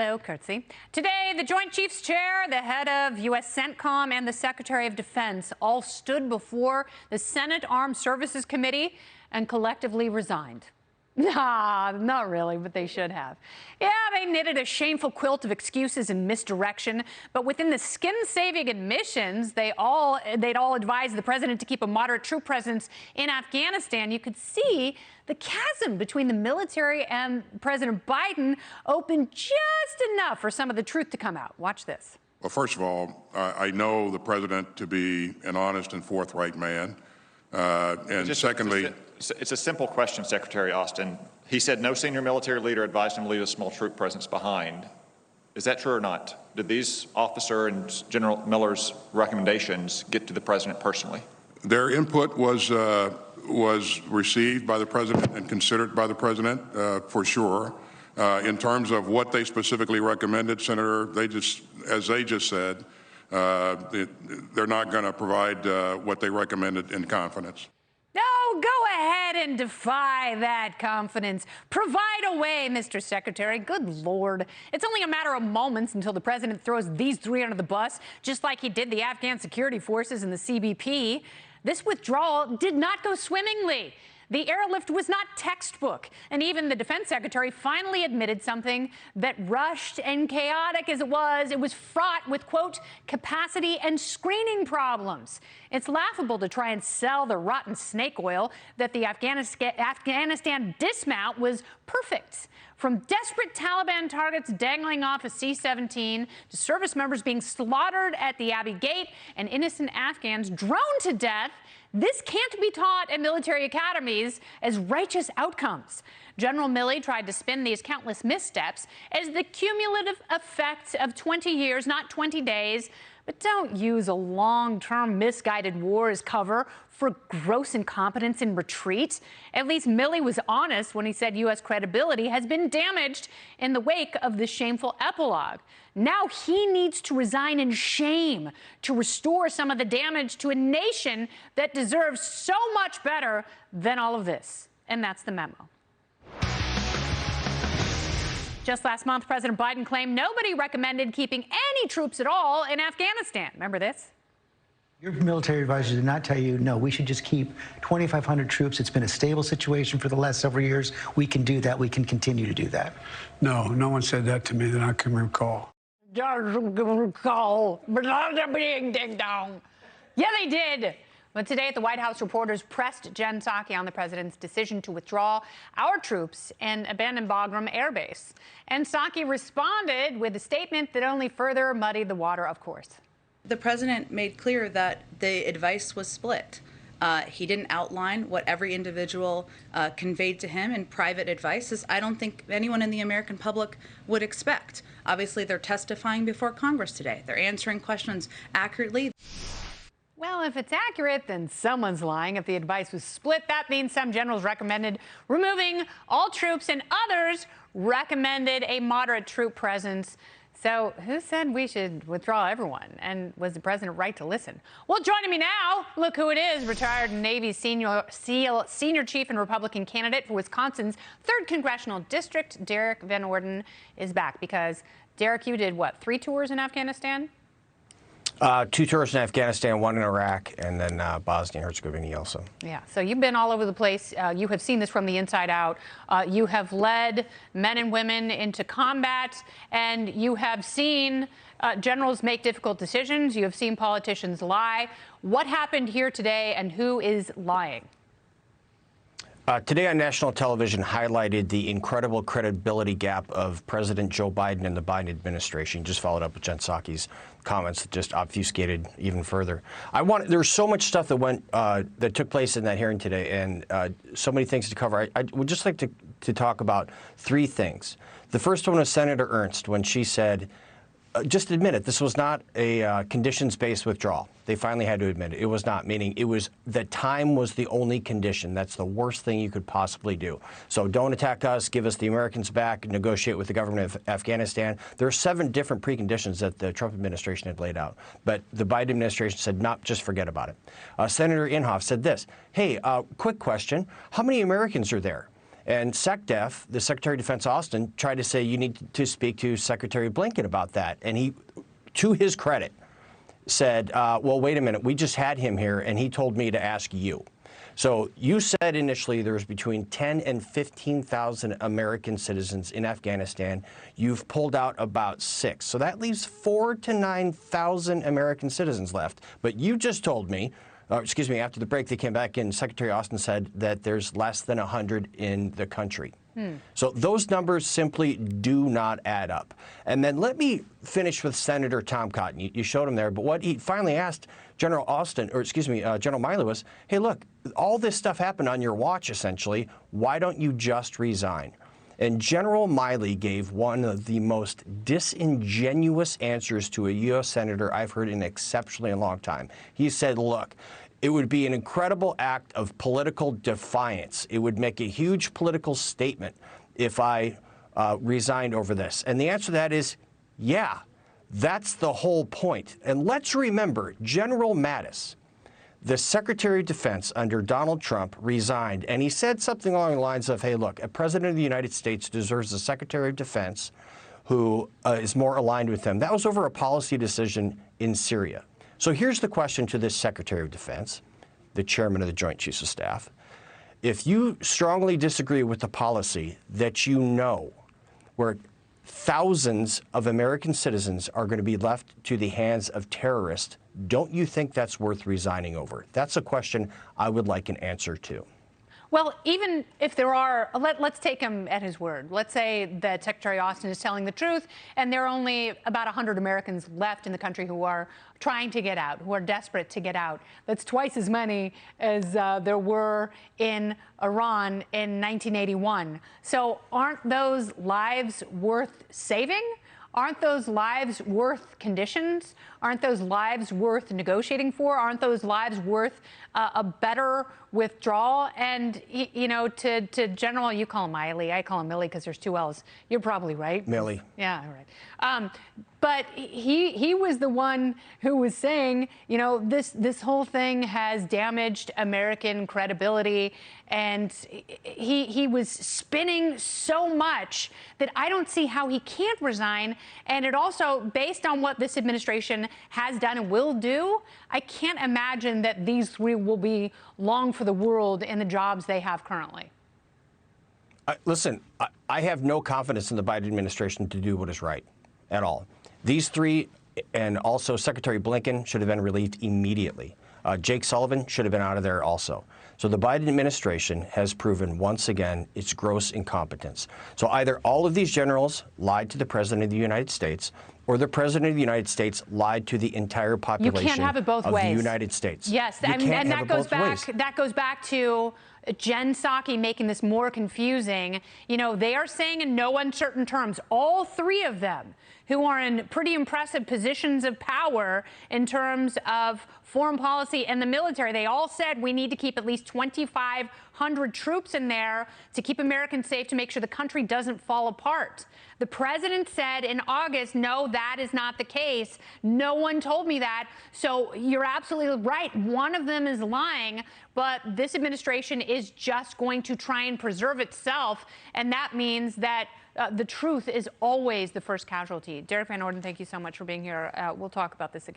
Hello, Curtsy. Today, the Joint Chiefs Chair, the head of U.S. CENTCOM, and the Secretary of Defense all stood before the Senate Armed Services Committee and collectively resigned. Nah, not really, but they should have. Yeah, they knitted a shameful quilt of excuses and misdirection, but within the skin-saving admissions, they'd all advised the president to keep a moderate troop presence in Afghanistan. You could see the chasm between the military and President Biden opened just enough for some of the truth to come out. Watch this. Well, first of all, I know the president to be an honest and forthright man. Secondly, it's a simple question, Secretary Austin. He said no senior military leader advised him to leave a small troop presence behind. Is that true or not? Did these officer and General Miller's recommendations get to the president personally? Their input was received by the president and considered by the president for sure. In terms of what they specifically recommended, Senator, as they just said, they're not going to provide what they recommended in confidence. No, go ahead and defy that confidence. Provide away, Mr. Secretary. Good Lord. It's only a matter of moments until the president throws these three under the bus, just like he did the Afghan security forces and the CBP. This withdrawal did not go swimmingly. The airlift was not textbook, and even the defense secretary finally admitted something that, rushed and chaotic as it was fraught with, quote, capacity and screening problems. It's laughable to try and sell the rotten snake oil that the Afghanistan dismount was perfect. From desperate Taliban targets dangling off a C-17 to service members being slaughtered at the Abbey Gate and innocent Afghans droned to death, this can't be taught at military academies as righteous outcomes. General Milley tried to spin these countless missteps as the cumulative effects of 20 years, not 20 days. But don't use a long-term misguided war as cover for gross incompetence in retreat. At least Milley was honest when he said U.S. credibility has been damaged in the wake of the shameful epilogue. Now he needs to resign in shame to restore some of the damage to a nation that deserves so much better than all of this. And that's the memo. Just last month, President Biden claimed nobody recommended keeping any troops at all in Afghanistan. Remember this? Your military advisors did not tell you, no, we should just keep 2,500 troops. It's been a stable situation for the last several years. We can do that. We can continue to do that. No, no one said that to me that I can recall. Ding dong. Yeah, they did. But today at the White House, reporters pressed Jen Psaki on the president's decision to withdraw our troops and abandon Bagram Air Base. And Psaki responded with a statement that only further muddied the water, of course. The president made clear that the advice was split. He didn't outline what every individual conveyed to him in private advice, as I don't think anyone in the American public would expect. Obviously, they're testifying before Congress today. They're answering questions accurately. Well, if it's accurate, then someone's lying. If the advice was split, that means some generals recommended removing all troops and others recommended a moderate troop presence. So who said we should withdraw everyone? And was the president right to listen? Well, joining me now, look who it is. Retired Navy senior chief and Republican candidate for Wisconsin's 3rd Congressional District, Derrick Van Orden, is back. Because, Derrick, you did, what, 3 tours in Afghanistan? 2 tours in Afghanistan, 1 in Iraq, and then Bosnia and Herzegovina also. Yeah, so you've been all over the place. You have seen this from the inside out. You have led men and women into combat, and you have seen generals make difficult decisions. You have seen politicians lie. What happened here today, and who is lying? Today on national television highlighted the incredible credibility gap of President Joe Biden and the Biden administration. Just followed up with Jen Psaki's comments that just obfuscated even further. There's so much stuff that took place in that hearing today, and so many things to cover. I would just like to talk about 3 things. The first one was Senator Ernst when she said, just admit it, this was not a conditions-based withdrawal. They finally had to admit it. It was not, meaning it was the time was the only condition. That's the worst thing you could possibly do. So don't attack us, give us the Americans back, negotiate with the government of Afghanistan. There are 7 different preconditions that the Trump administration had laid out. But the Biden administration said, not just forget about it. Senator Inhofe said this, hey, quick question, how many Americans are there? And SecDef, the Secretary of Defense Austin, tried to say you need to speak to Secretary Blinken about that. And he, to his credit, said, well, wait a minute, we just had him here, and he told me to ask you. So you said initially there was between 10 and 15,000 American citizens in Afghanistan. You've pulled out about 6. So that leaves 4,000 to 9,000 American citizens left. But you just told me, excuse me, after the break, they came back and Secretary Austin said that there's less than 100 in the country. So those numbers simply do not add up. And then let me finish with Senator Tom Cotton. You showed him there, but what he finally asked General Austin, or excuse me, General Miley was, hey, look, all this stuff happened on your watch, essentially. Why don't you just resign? And General Miley gave one of the most disingenuous answers to a U.S. Senator I've heard in an exceptionally long time. He said, look, it would be an incredible act of political defiance. It would make a huge political statement if I resigned over this. And the answer to that is, yeah, that's the whole point. And let's remember, General Mattis, the Secretary of Defense under Donald Trump, resigned. And he said something along the lines of, hey, look, a president of the United States deserves a Secretary of Defense who is more aligned with them. That was over a policy decision in Syria. So here's the question to this Secretary of Defense, the Chairman of the Joint Chiefs of Staff. If you strongly disagree with the policy that you know where thousands of American citizens are going to be left to the hands of terrorists, don't you think that's worth resigning over? That's a question I would like an answer to. Well, even if there are, let's take him at his word. Let's say that Secretary Austin is telling the truth and there are only about 100 Americans left in the country who are trying to get out, who are desperate to get out. That's twice as many as there were in Iran in 1981. So aren't those lives worth saving? Aren't those lives worth conditions? Aren't those lives worth negotiating for? Aren't those lives worth a better withdrawal? And, you know, to General, you call him Miley, I call him Millie because there's 2 L's. You're probably right. Millie. Yeah, all right. But he was the one who was saying, you know, this whole thing has damaged American credibility. And he was spinning so much that I don't see how he can't resign. And it also, based on what this administration has done and will do, I can't imagine that these 3 will be long for the world in the jobs they have currently. Listen, I have no confidence in the Biden administration to do what is right at all. These 3 and also Secretary Blinken should have been relieved immediately. Jake Sullivan should have been out of there also. So the Biden administration has proven once again its gross incompetence. So either all of these generals lied to the President of the United States, or the President of the United States lied to the entire population You can't have it both of ways. the United States. Yes, you I mean, can't and have that goes back to Jen Psaki making this more confusing. You know, they are saying in no uncertain terms, all 3 of them who are in pretty impressive positions of power in terms of foreign policy and the military, they all said we need to keep at least 2,500 troops in there to keep Americans safe, to make sure the country doesn't fall apart. The president said in August, no, that is not the case. No one told me that. So you're absolutely right. One of them is lying, but this administration is just going to try and preserve itself. And that means that the truth is always the first casualty. Derrick Van Orden, thank you so much for being here. We'll talk about this again.